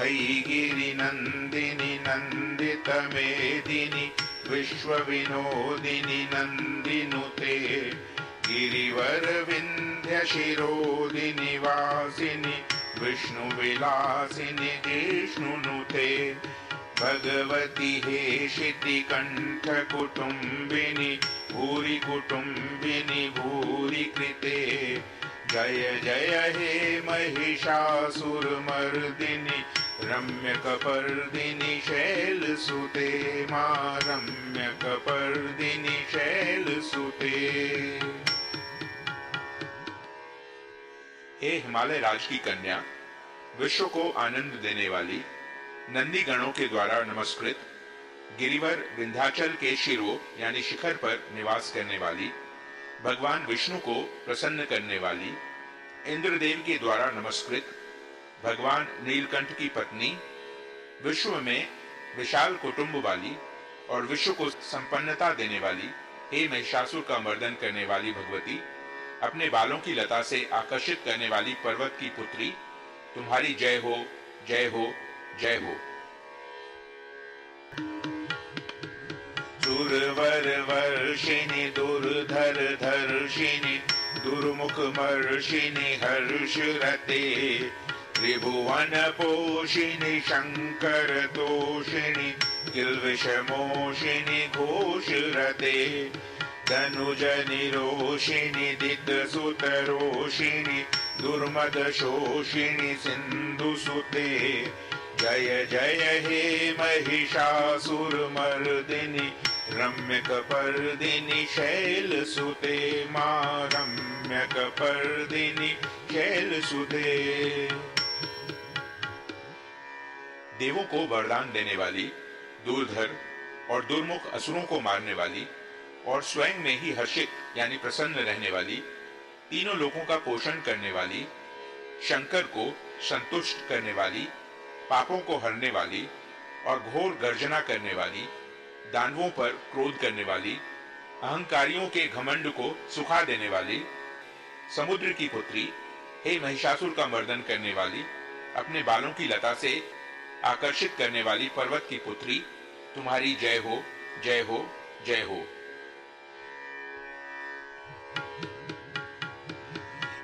अयि गिरिनन्दिनि नन्दितमेदिनि विश्वविनोदिनि नन्दिनुते गिरिवरविन्ध्यशिरोदिनि वासिनि विष्णुविलासिनि जिष्णुनुते भगवति हेशिति कण्ठकुटुम्बिनि भूरि कुटुम्बिनि भूरि कृते जय जय हे महिषासुरमर्दिनि रम्यकपर्दिनि शैलसुते मां रम्यकपर्दिनि शैलसुते। हे हिमालय राज की कन्या, विश्व को आनंद देने वाली, नंदी गणों के द्वारा नमस्कृत, गिरिवर विंध्याचल के शिरो यानी शिखर पर निवास करने वाली, भगवान विष्णु को प्रसन्न करने वाली, इंद्रदेव के द्वारा नमस्कृत, भगवान नीलकंठ की पत्नी, विश्व में विशाल कुटुंब वाली और विश्व को संपन्नता देने वाली, हे महिषासुर का मर्दन करने वाली भगवती, अपने बालों की लता से आकर्षित करने वाली पर्वत की पुत्री, तुम्हारी जय हो, जय हो, जय हो। सुरवर वर्षिणि दुर्धर धर्षिणि दुर्मुख मर्षिणि हर्षरते त्रिभुवन पोषिणि शंकर तोषिणि किल्विषमोषिणि घोषरते धनुज निरोषिणि दितसुतरोषिणि दुर्मद शोषिणि सिंधुसुते जय जय हे महिषासुरमर्दिनि रम्यकपर्दिनि शैलसुते मां रम्यकपर्दिनि शैलसुते। देवों को वरदान देने वाली, दूरधर और दुर्मुख असुरों को मारने वाली और स्वयं में ही हर्षित यानी प्रसन्न रहने वाली, तीनों लोकों का पोषण करने वाली, शंकर को संतुष्ट करने वाली, पापों को हरने वाली और घोर गर्जना करने वाली, दानवों पर क्रोध करने वाली, अहंकारियों के घमंड को सुखा देने वाली, समुद्र की पुत्री, हे महिषासुर का मर्दन करने वाली, अपने बालों की लता से आकर्षित करने वाली पर्वत की पुत्री, तुम्हारी जय हो, जय हो, जय हो।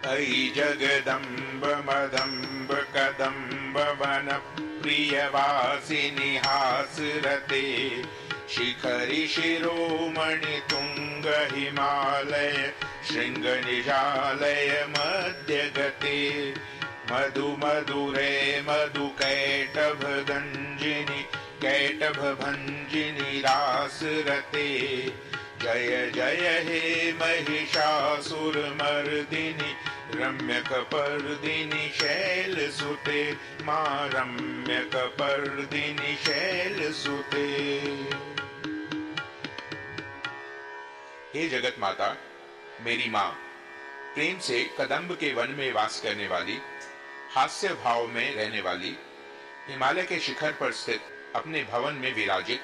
अयि जगदम्ब मदम्ब कदम्ब वन प्रियवासिनि हासरते शिखरि शिरोमणि तुंग हिमालय शृंग निजालय मध्यगते मधु मधुरे मधु कैटभ गंजिनि कैटभ भंजिनि रासरते जय जय हे महिषासुरमर्दिनि रम्यकपर्दिनि शैलसुते मां रम्यकपर्दिनि शैलसुते। हे जगत माता, मेरी मां, प्रेम से कदम्ब के वन में वास करने वाली, हास्य भाव में रहने वाली, हिमालय के शिखर पर स्थित अपने भवन में विराजित,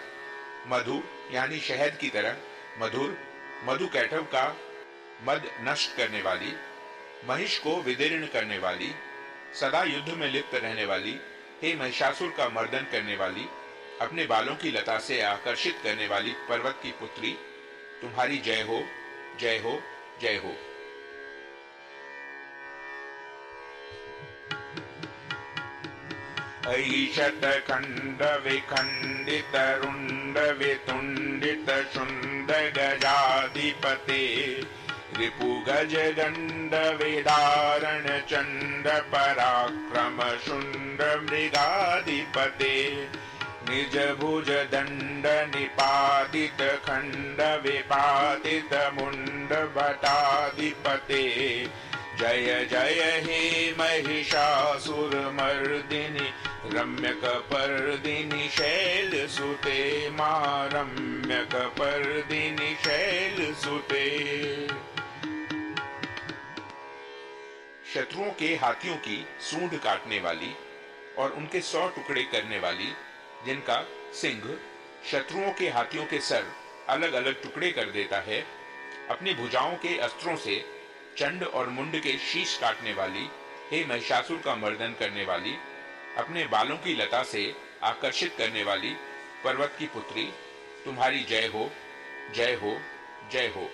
मधु यानी शहद की तरह मधुर मधु कैटव का मद नष्ट करने वाली, महिष को विदीर्ण करने वाली, सदा युद्ध में लिप्त रहने वाली, हे महिषासुर का मर्दन करने वाली, अपने बालों की लता से आकर्षित करने वाली पर्वत की पुत्री, तुम्हारी जय हो, जय हो, जय हो। अयि शतखंड विखंडित रुंड वितुंडित शुंड गजाधिपते रिपु गज गंड विदारण चंड पराक्रम शुंड मृगाधिपते निज भुज दंड निपातित खंड विपातित मुंड भटाधिपते जय जय हे महिषासुरमर्दिनि रम्यकपर्दिनि शैलसुते मां रम्यकपर्दिनि शैलसुते। शत्रुओं के हाथियों की सूंड काटने वाली और उनके 100 टुकड़े करने वाली, जिनका सिंह शत्रुओं के हाथियों के सर अलग अलग टुकड़े कर देता है, अपनी भुजाओं के अस्त्रों से चंड और मुंड के शीश काटने वाली, हे महिषासुर का मर्दन करने वाली, अपने बालों की लता से आकर्षित करने वाली पर्वत की पुत्री, तुम्हारी जय हो, जय हो, जय हो।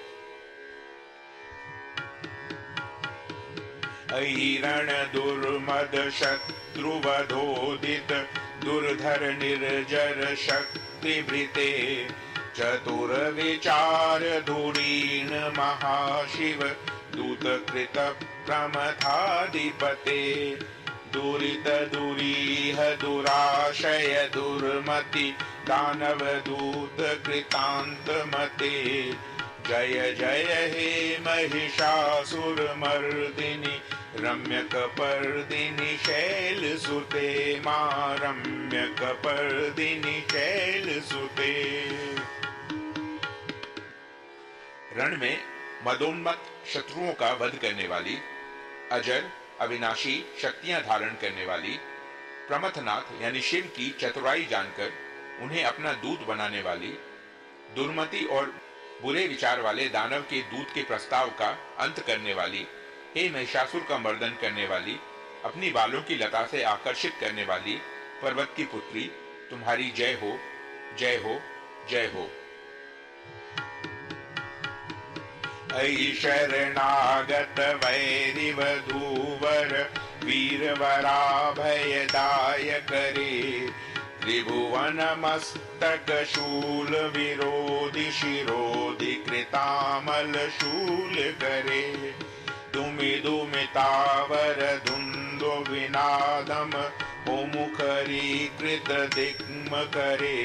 ऐरण दुर्मद शत्रुवधोदित दुर्धर निर्जर शक्ति भृते चतुर विचार धुरीण महाशिव दूत कृत प्रमथाधिपते दुरित दुरीह दुराशय दुर्मति दानव दूत कृतांत मते जय जय हे महिषासुर मर्दिनी रम्य कपर्दिनी शैल सुते मां रम्य कपर्दिनी शैल सुते। रण में मदोन्मत्त शत्रुओं का वध करने वाली, अजर अविनाशी शक्तियां धारण करने वाली, प्रमथनाथ यानी शिव की चतुराई जानकर उन्हें अपना दूत बनाने वाली, दुर्मति और बुरे विचार वाले दानव के दूत के प्रस्ताव का अंत करने वाली, हे महिषासुर का मर्दन करने वाली, अपनी बालों की लता से आकर्षित करने वाली पर्वत की पुत्री, तुम्हारी जय हो, जय हो, जय हो। ऐ शरणागत वैरिवधूवर वीरवराभयदाय करे त्रिभुवन मस्तक शूल विरोधि शिरोधि कृतामल शूल करे दुमि दुमितावर धुंदो विनादम मुखरी कृत दिग्म करे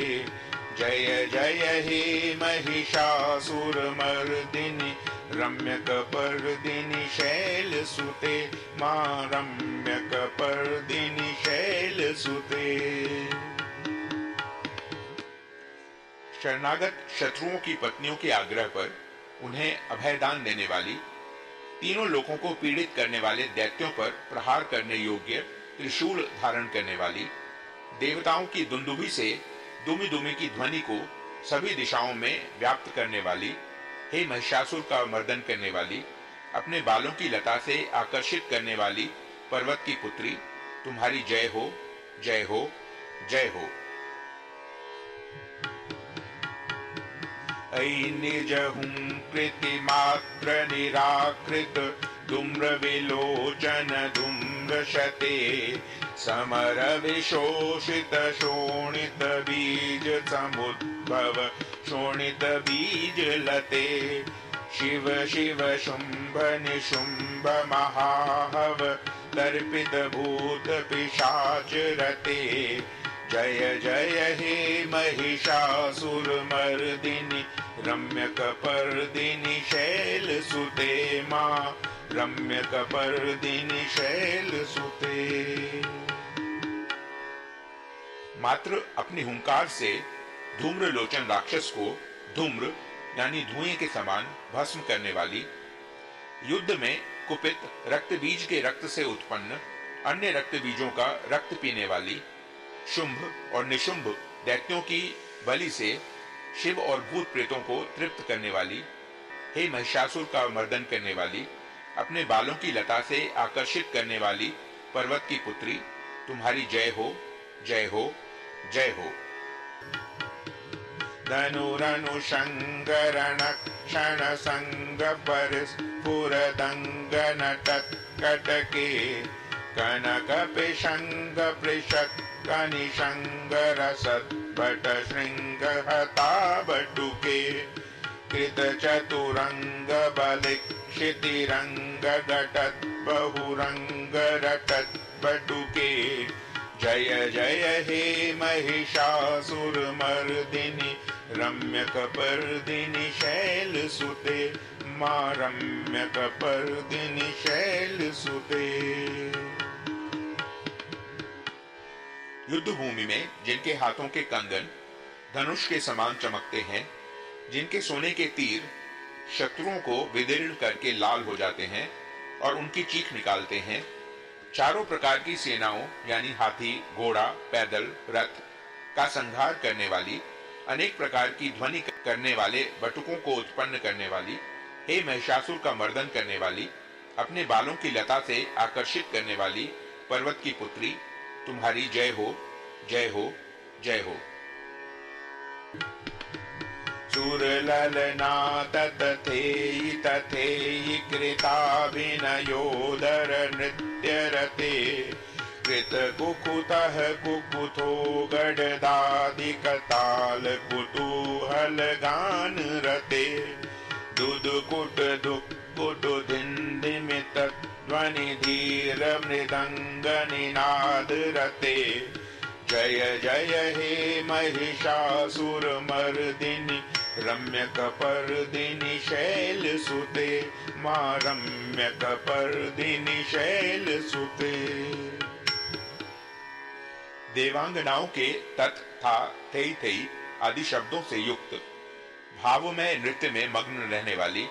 जय जय हे महिषासुर मर्दिनी रम्य कपर्दिनी शैल सुते मां रम्य कपर्दिनी शैल सुते। शरणागत शत्रुओं की पत्नियों के आग्रह पर उन्हें अभयदान देने वाली, तीनों लोगों को पीड़ित करने वाले दैत्यों पर प्रहार करने योग्य त्रिशूल धारण करने वाली, देवताओं की दुंदुभी से दुमी दुमी की ध्वनि को सभी दिशाओं में व्याप्त करने वाली, हे महिषासुर का मर्दन करने वाली, अपने बालों की लता से आकर्षित करने वाली पर्वत की पुत्री, तुम्हारी जय हो, जय हो, जय हो। ऐ निज हुंकृति मात्र निराकृत धूम्र विलोचन धूम्र शते समर विशोषित शोणित बीज समुद्भव शोणित बीज लते शिव शिव शुंभ निशुंभ महाहव दर्पित भूत पिशाच रते जय जय हे महिषासुर मर्दिनी रम्य कपर्दिनी शैल सुते मां रम्य कपर्दिनी शैल सुते। मात्र अपनी हुंकार से धूम्र लोचन राक्षस को धूम्र यानी धुएं के समान भस्म करने वाली, युद्ध में कुपित रक्त बीज के रक्त से उत्पन्न अन्य रक्त बीजों का रक्त पीने वाली, शुंभ और निशुंभ दैत्यों की बलि से शिव और भूत प्रेतों को तृप्त करने वाली, हे महिषासुर का मर्दन करने वाली, अपने बालों की लता से आकर्षित करने वाली पर्वत की पुत्री, तुम्हारी जय हो, जय हो, जय हो। धनुरनु शंकरण क्षण संग पर स्फुरदंगन तत्कटके कनक पिशंग पृषक कनिशंगर सत्पट श्रृंग हता बटुके कृत चतुरंग बलिक्षितिरंग घटत बहुरंग रटत बटुके जय जय हे महिषासुर मर्दिनी रम्य कपर्दिनी शैल सुते मां रम्य कपर्दिनी शैल सुते। युद्ध भूमि में जिनके हाथों के कंगन धनुष के समान चमकते हैं, जिनके सोने के तीर शत्रुओं को विदीर्ण करके लाल हो जाते हैं और उनकी चीख निकालते हैं, चारों प्रकार की सेनाओं यानी हाथी, घोड़ा, पैदल, रथ का संहार करने वाली, अनेक प्रकार की ध्वनि करने वाले बटुकों को उत्पन्न करने वाली, हे महिषासुर का मर्दन करने वाली, अपने बालों की लता से आकर्षित करने वाली पर्वत की पुत्री, तुम्हारी जय हो, जय हो, जय हो। सुरललना तथेयि तथेयि कृताभिनयोदर नृत्यरते कृतकुकुतः कुकुथो गडदादिकताल कुतूहल गान रते दुदुकुट दुक्कुट धिन्धिमित ध्वनि धीर मृदंग निनाद रते जय जय हे महिषासुर मर्दिनि रम्य कपर्दिनि शैल सुते मां रम्य कपर्दिनि शैल सुते। देवांगनाओं के तत् था थेई थेई आदि शब्दों से युक्त भावमय नृत्य में मग्न रहने वाली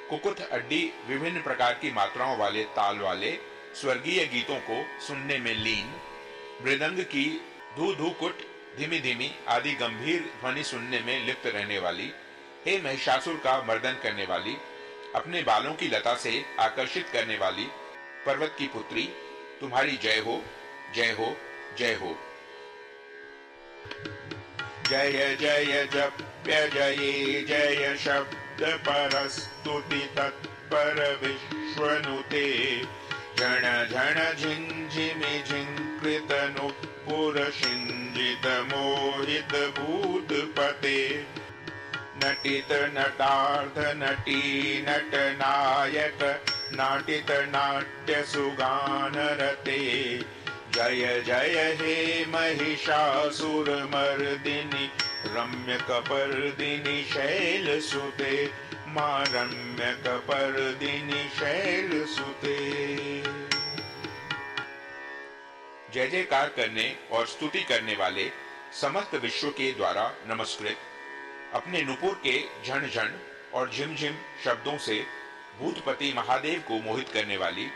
कुकुथ अड्डी विभिन्न प्रकार की मात्राओं वाले ताल वाले स्वर्गीय गीतों को सुनने में लीन मृदंग की धू धू कुट धीमी धीमी आदि गंभीर ध्वनि सुनने में लिप्त रहने वाली हे महिषासुर का मर्दन करने वाली अपने बालों की लता से आकर्षित करने वाली पर्वत की पुत्री तुम्हारी जय हो, जय हो, जय हो। जय जय जप्य जये जय शब्द परस्तुति तत्पर विश्वनुते झण झण झिंझिमि झिंकृत नुपुर शिंजित मोहित भूतपते नटित नटार्थ नटी नट नायक नाटित नाट्य सुगान रते जय जय हे महिषासुर मर्दिनि रम्य कपर्दिनि शैल सुते मां रम्य कपर्दिनि शैल सुते। जय जयकार करने और स्तुति करने वाले समस्त विश्व के द्वारा नमस्कृत अपने नुपुर के झण झण और झिमझिम शब्दों से भूतपति महादेव को मोहित करने वाली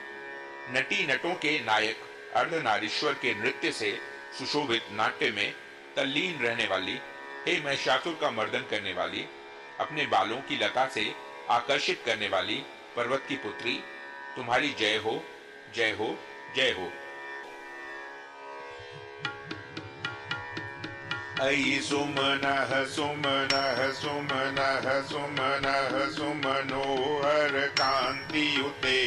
नटी नटों के नायक अर्धनारीश्वर के नृत्य से सुशोभित नाट्य में तल्लीन रहने वाली हे महिषासुर का मर्दन करने वाली अपने बालों की लता से आकर्षित करने वाली पर्वत की पुत्री तुम्हारी जय हो, जय हो, जय हो। अयि सुमनः सुमनः सुमनः सुमनः सुमनोहर कांतियुते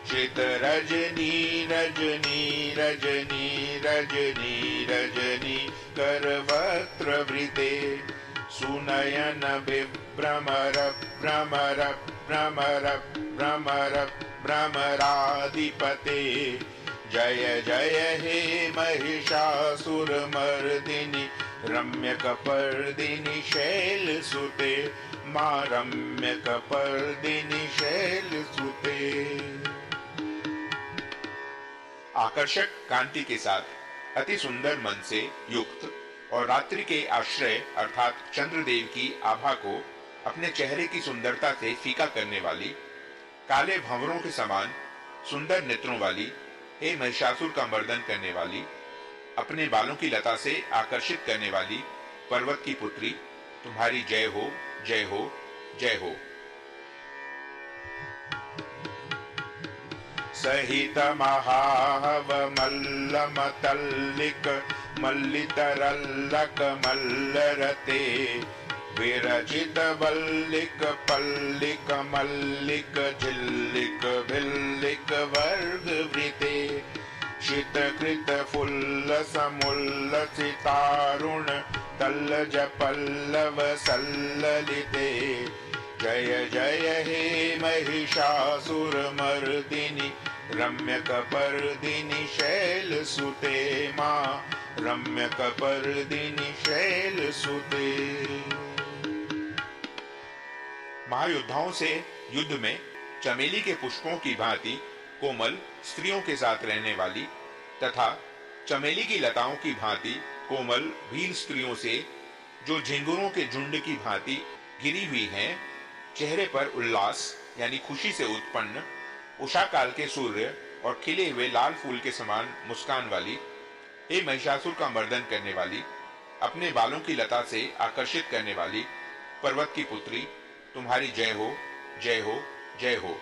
श्रित रजनी रजनी रजनी रजनी रजनी करवक्त्र वृते सुनयन विभ्रमर भ्रमर भ्रमर भ्रमर भ्रमराधिपते जय जय हे महिषासुर मर्दिनि रम्य कपर्दिनि शैल सुते मां रम्य कपर्दिनि शैल सुते। आकर्षक कांति के साथ अति सुंदर मन से युक्त और रात्रि के आश्रय अर्थात चंद्रदेव की आभा को अपने चेहरे की सुंदरता से फीका करने वाली काले भंवरों के समान सुंदर नेत्रों वाली हे महिषासुर का मर्दन करने वाली अपने बालों की लता से आकर्षित करने वाली पर्वत की पुत्री तुम्हारी जय हो, जय हो, जय हो। सहित महाहव मल्लम तल्लिक मल्लितरल्लक मल्लरते विरचित वल्लिक पल्लिक मल्लिक झिल्लिक भिल्लिक वर्ग वृते शितकृत फुल्ल समुल्लसितारुण तल्लज पल्लव सल्ललिते जय जय हे महिषासुर मर्दिनि रम्य कपर्दिनि शैल सुते मां रम्य कपर्दिनि शैल सुते। महायोद्धाओं से युद्ध में चमेली के पुष्पों की भांति कोमल स्त्रियों के साथ रहने वाली तथा चमेली की लताओं की भांति कोमल भील स्त्रियों से जो झिंगुरों के झुंड की भांति गिरी हुई हैं, चेहरे पर उल्लास यानी खुशी से उत्पन्न उषा काल के सूर्य और खिले हुए लाल फूल के समान मुस्कान वाली हे महिषासुर का मर्दन करने वाली अपने बालों की लता से आकर्षित करने वाली पर्वत की पुत्री तुम्हारी जय हो, जय हो, जय हो।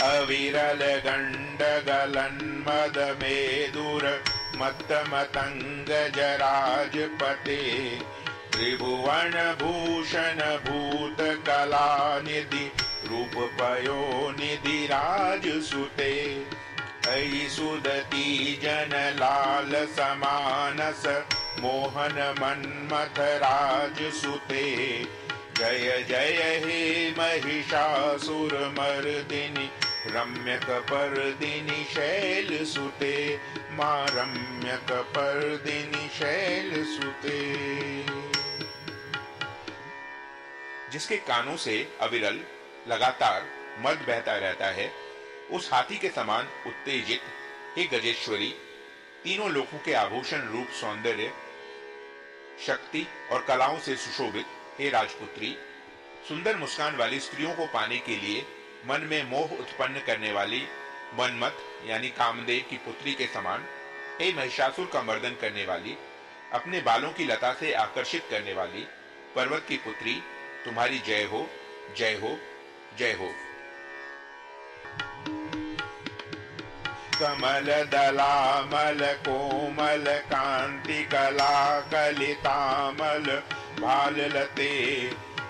अविरल गंड गलन मद मेदुर मत मतंग जराज पते त्रिभुवन भूषण भूत कला निधि रूप पयो निधि राज सुते ऐ सुदती जन लाल समानस मोहन मन्मथ राज सुते जय जय हे महिषासुर मर्दिनि रम्य कपर्दिनि शैल सुते मां रम्य कपर्दिनि शैल सुते। जिसके कानों से अविरल लगातार मद बहता रहता है, उस हाथी के समान उत्तेजित हे गजेश्वरी, तीनों लोकों के आभूषण रूप सौंदर्य शक्ति और कलाओं से सुशोभित हे राजपुत्री, सुंदर मुस्कान वाली स्त्रियों को पाने के लिए मन में मोह उत्पन्न करने वाली मनमथ यानी कामदेव की पुत्री के समान हे महिषासुर का मर्दन करने वाली, अपने बालों की लता से आकर्षित करने वाली पर्वत की पुत्री, तुम्हारी जय हो जय हो जय हो। कमल दलामल कोमल कांति कला कलितामल भाल लते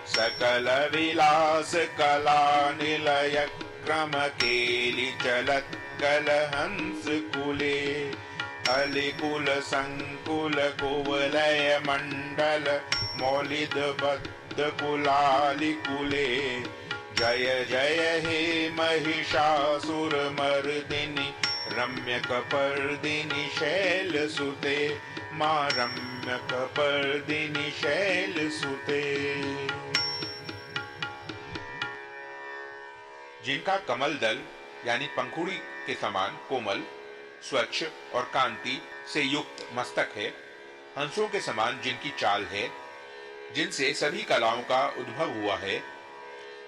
सकल विलास कला निलय क्रम केलि चलत कल हंस कुले अलिकुल संकुल कुवलय मंडल मौलिद बद्ध कुलालि कुले जय जय हे महिषासुर मर्दिनि रम्य कपर्दिनि शैल सुते मां रम्य कपर्दिनि शैल सुते। जिनका कमल दल यानी पंखुड़ी के समान कोमल स्वच्छ और कांति से युक्त मस्तक है, हंसों के समान जिनकी चाल है, जिनसे सभी कलाओं का उद्भव हुआ है,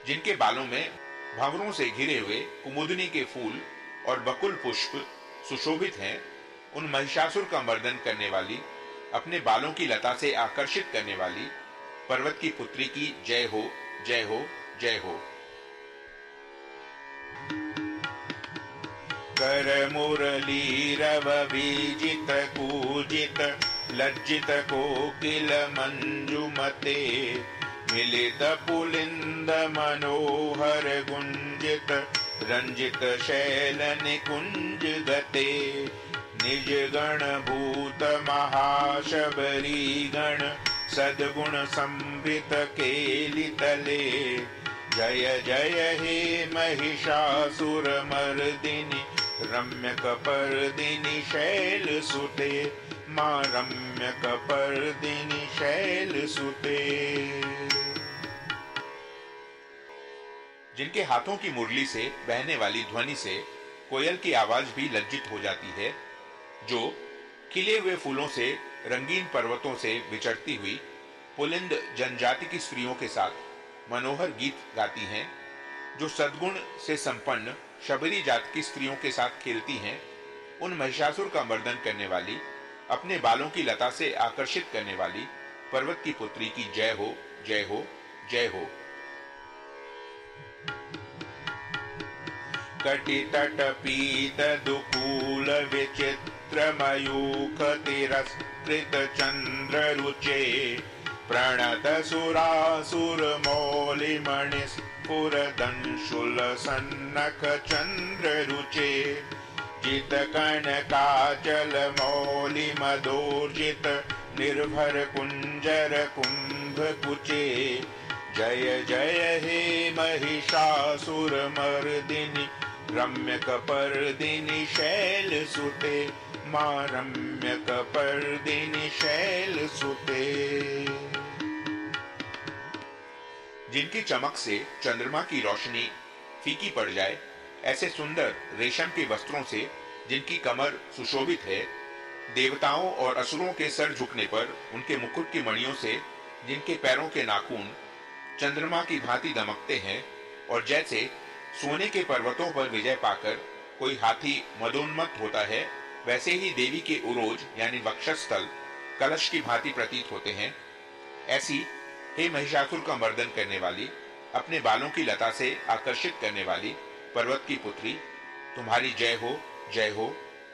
जिनके बालों में भंवरों से घिरे हुए कुमुदनी के फूल और बकुल पुष्प सुशोभित हैं, उन महिषासुर का मर्दन करने वाली, अपने बालों की लता से आकर्षित करने वाली पर्वत की पुत्री की जय हो जय हो जय हो। कर मुरली रव बीजित कूजित लज्जित कोकिल मंजुमते मिलित पुलिंद मनोहर गुंजित रंजित शैल निकुंज गते निज गण भूत महाशबरी गण सद्गुण संवृत केलि तले जय जय हे महिषासुर मर्दिनि रम्य कपर्दिनि शैल सुते मां रम्य कपर्दिनि शैल सुते। जिनके हाथों की मुरली से बहने वाली ध्वनि से कोयल की आवाज भी लज्जित हो जाती है, जो खिले हुए फूलों से रंगीन पर्वतों से विचरती हुई पुलिंद जनजाति की स्त्रियों के साथ मनोहर गीत गाती हैं, जो सद्गुण से संपन्न शबरी जात की स्त्रियों के साथ खेलती हैं, उन महिषासुर का मर्दन करने वाली, अपने बालों की लता से आकर्षित करने वाली पर्वत की पुत्री की जय हो जय हो जय हो। कटि तट पीत दुकूल विचित्र मयूख तिरस्कृत चंद्र रुचे प्रणत सुरासुर मौलि मणिस्फुर दंशुल सन्नख चंद्र रुचे जित कनकाचल मौलि मदोर्जित निर्भर कुंजर कुंभ कुचे जय जय हे महिषासुर मर्दिनि रम्य कपर्दिनि शैल सुते मां रम्य कपर्दिनि शैल सुते। जिनकी चमक से चंद्रमा की रोशनी फीकी पड़ जाए, ऐसे सुंदर रेशम के वस्त्रों से जिनकी कमर सुशोभित है, देवताओं और असुरों के सर झुकने पर उनके मुकुट की मणियों से जिनके पैरों के नाखून चंद्रमा की भांति दमकते हैं, और जैसे सोने के पर्वतों पर विजय पाकर कोई हाथी मदोन्मत्त होता है, वैसे ही देवी के उरोज यानी वक्षस्थल कलश की भांति प्रतीत होते हैं। ऐसी हे महिषासुर का मर्दन करने वाली, अपने बालों की लता से आकर्षित करने वाली पर्वत की पुत्री, तुम्हारी जय हो, जय हो,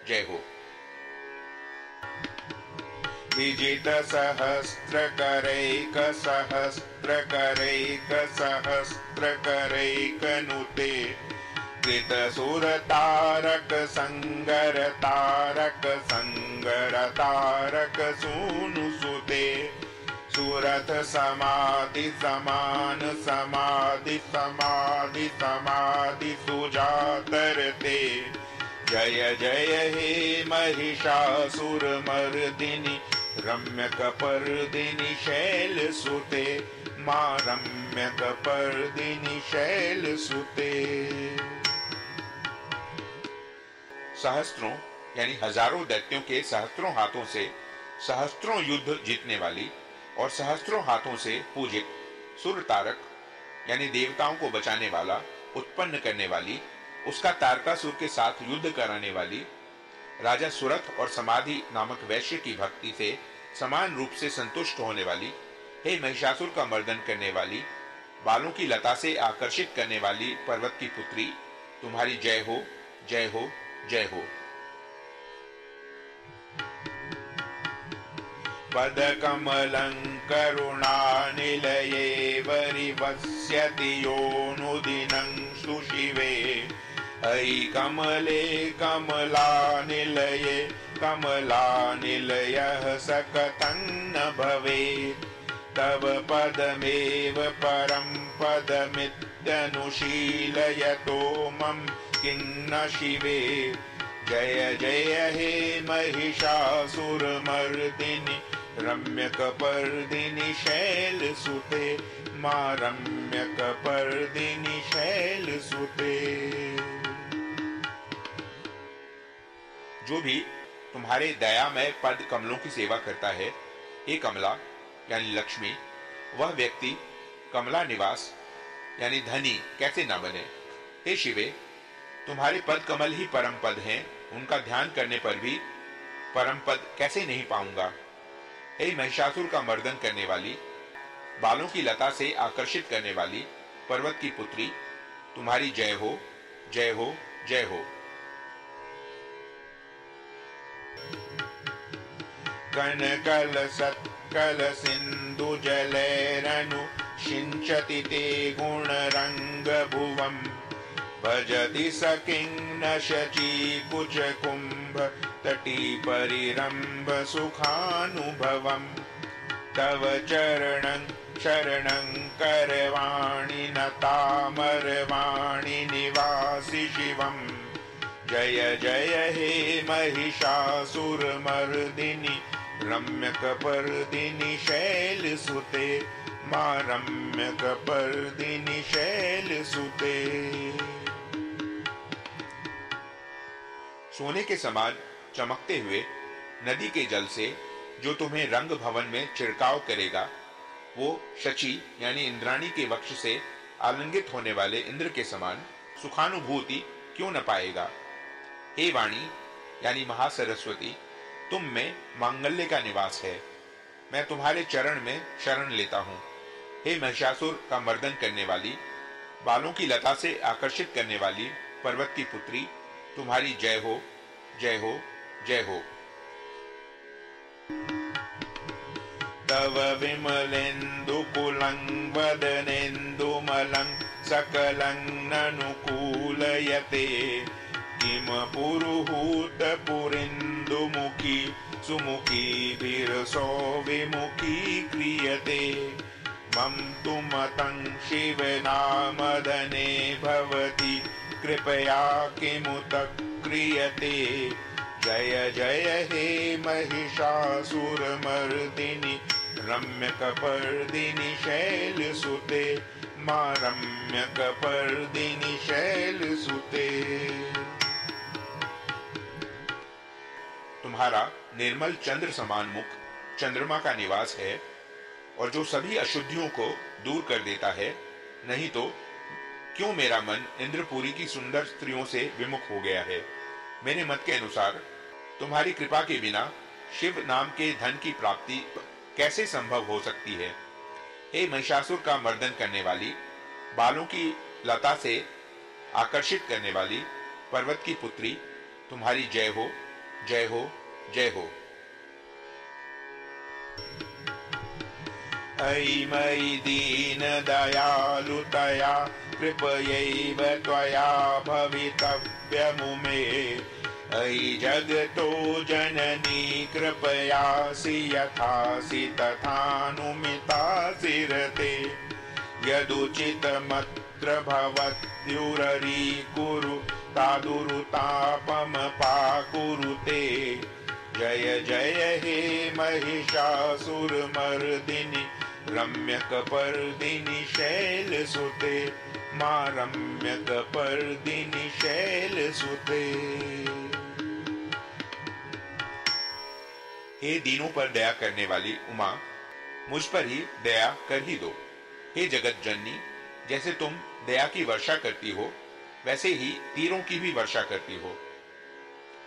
जय हो। विजित सहस्त्र करैक सहस्त्र करैक सहस्त्र करैक नुते, कृत सुर तारक संगर तारक संगर तारक सूनु सुते, सुरथ समाधि समान समाधि समाधि समाधि सुजातरते, जय जय हे महिषासुर मर्दिनी रम्य कपर्दिनी शैल सुते, मां रम्य कपर्दिनी शैल सुते। सहस्त्रों यानी हजारों दैत्यों के सहस्त्रों हाथों से सहस्त्रों युद्ध जीतने वाली और सहस्त्रों हाथों से पूजित सुर तारक यानी देवताओं को बचाने वाला, उत्पन्न करने वाली, उसका तारकासुर के साथ युद्ध कराने वाली, राजा सुरथ और समाधि नामक वैश्य की भक्ति से समान रूप से संतुष्ट होने वाली, हे महिषासुर का मर्दन करने वाली, बालों की लता से आकर्षित करने वाली पर्वत की पुत्री, तुम्हारी जय हो, जय हो, जय हो। पद कमलं करुणानिलये वरिवस्यति योऽनुदिनं सुशिवे, अयि कमले कमलानिलये कमलानिलयः सकतं न भवेत्, तव पदमेव परं पदमित्यनुशीलयतो मम किं न शिवे, जय जय हे महिषासुरमर्दिनि रम्य कपर्दिनी शैल सुते, मां रम्य कपर्दिनी शैल सुते। जो भी तुम्हारे दयामय पद कमलों की सेवा करता है, हे कमला यानी लक्ष्मी, वह व्यक्ति कमला निवास यानी धनी कैसे न बने। हे शिवे, तुम्हारे पद कमल ही परम पद हैं, उनका ध्यान करने पर भी परम पद कैसे नहीं पाऊंगा। हे महिषासुर का मर्दन करने वाली, बालों की लता से आकर्षित करने वाली पर्वत की पुत्री, तुम्हारी जय हो, जय हो, जय हो। कनकल सत्कल सिंधु जलैरनु सिंचति ते गुण रंग भुवम्, भजति सकिं न शची कुच कुंभ तटी परिरंभ सुखानुभवम्, तव चरणं शरणं करवाणि न तामरवाणि निवासि शिवम्, जय जय हे महिषासुरमर्दिनि रम्य कपर्दिनी शैल सुते, मां रम्य कपर्दिनी शैल सुते। सोने के समान चमकते हुए नदी के जल से जो तुम्हें रंग भवन में छिड़काव करेगा, वो शची यानी इंद्राणी के वक्ष से आलिंगित होने वाले इंद्र के समान सुखानुभूति क्यों न पाएगा। हे वाणी यानी महासरस्वती, तुम में मांगल्य का निवास है, मैं तुम्हारे चरण में शरण लेता हूँ। हे महिषासुर का मर्दन करने वाली, बालों की लता से आकर्षित करने वाली पर्वत की पुत्री, तुम्हारी जय हो, जय हो, जय हो। तव विमलेन्दुकुलं वदनेन्दुमलं सकलं ननुकूलयते, किम पुरुहूत पुरिन्दुमुखी सुमुखी विरसो विमुखी क्रियते, मम तु मतं शिवनामदने भवति कृपया किमुत क्रियते, जय जय हे महिषासुरमर्दिनि रम्य कपर्दिनी शैल सुते, मां रम्य कपर्दिनी शैल सुते। तुम्हारा निर्मल चंद्र समान मुख चंद्रमा का निवास है और जो सभी अशुद्धियों को दूर कर देता है। नहीं तो क्यों मेरा मन इंद्रपुरी की सुंदर स्त्रियों से विमुख हो गया है। मेरे मत के अनुसार तुम्हारी कृपा के बिना शिव नाम के धन की प्राप्ति कैसे संभव हो सकती है। हे महिषासुर का मर्दन करने वाली, बालों की लता से आकर्षित करने वाली पर्वत की पुत्री तुम्हारी जय हो, जय हो, जय हो। अयि मयि दीन दयालुतया कृपयैव त्वया भवितव्यमुमे। अयि जगतो जननी कृपयासि यथासि तथानुमितासि रते। यदुचितमत्र भवत्युररीकुरु तादुरुतापमपाकुरुते। जय जय हे महिषासुरमर्दिनि रम्यकपर्दिनि शैलसुते। मां रम्यकपर्दिनि शैलसुते। हे दीनों पर दया करने वाली उमा, मुझ पर ही दया कर ही दो। हे जगत जननी, जैसे तुम दया की वर्षा करती हो वैसे ही तीरों की भी वर्षा करती हो।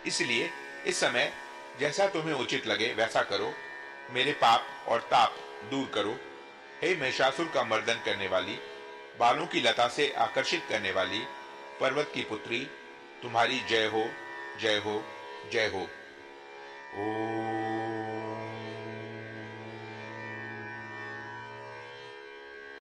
इसलिए इस समय जैसा तुम्हें उचित लगे वैसा करो। मेरे पाप और ताप दूर करो। हे महिषासुर का मर्दन करने वाली, बालों की लता से आकर्षित करने वाली पर्वत की पुत्री, तुम्हारी जय हो, जय हो, जय हो। ओम।